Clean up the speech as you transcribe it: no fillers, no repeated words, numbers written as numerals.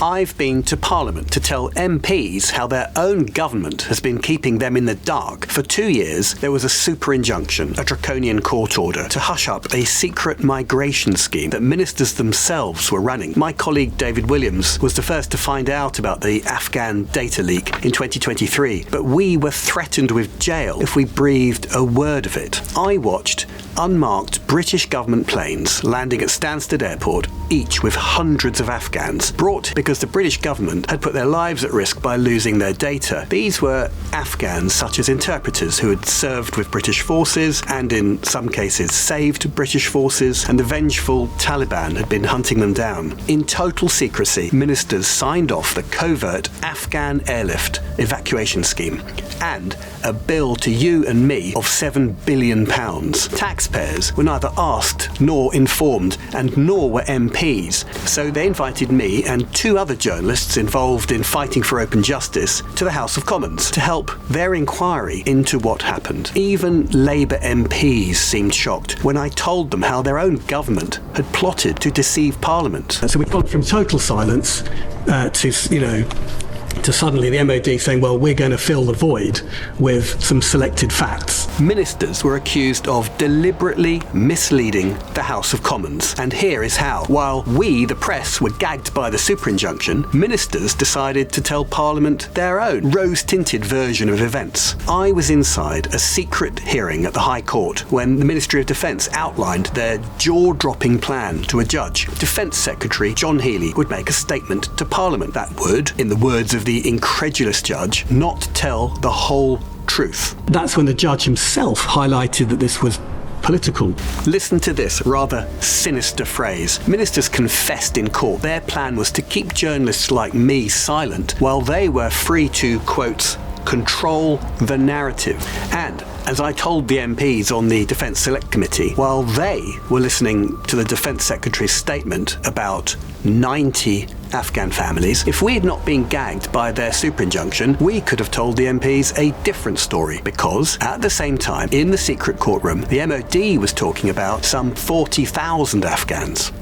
I've been to Parliament to tell MPs how their own government has been keeping them in the dark. For 2 years, there was a super injunction, a draconian court order, to hush up a secret migration scheme that ministers themselves were running. My colleague David Williams was the first to find out about the Afghan data leak in 2023, but we were threatened with jail if we breathed a word of it. I watched unmarked British government planes landing at Stansted Airport, each with hundreds of Afghans, brought because the British government had put their lives at risk by losing their data. These were Afghans such as interpreters who had served with British forces and in some cases saved British forces, and the vengeful Taliban had been hunting them down. In total secrecy, ministers signed off the covert Afghan airlift evacuation scheme and a bill to you and me of £7 billion. Taxpayers were neither asked nor informed, and nor were MPs, so they invited me and 2 other journalists involved in fighting for open justice to the House of Commons to help their inquiry into what happened. Even Labour MPs seemed shocked when I told them how their own government had plotted to deceive Parliament. So we've gone from total silence to suddenly the MOD saying, well, we're going to fill the void with some selected facts. Ministers were accused of deliberately misleading the House of Commons. And here is how. While we, the press, were gagged by the super injunction, ministers decided to tell Parliament their own rose-tinted version of events. I was inside a secret hearing at the High Court when the Ministry of Defence outlined their jaw-dropping plan to a judge. Defence Secretary John Healey would make a statement to Parliament that would, in the words of the incredulous judge, not tell the whole truth. That's when the judge himself highlighted that this was political. Listen to this rather sinister phrase. Ministers confessed in court their plan was to keep journalists like me silent while they were free to, quote, control the narrative. And as I told the MPs on the Defence Select Committee, while they were listening to the Defence Secretary's statement about 90 Afghan families, if we had not been gagged by their super injunction, we could have told the MPs a different story, because at the same time, in the secret courtroom, the MOD was talking about some 40,000 Afghans.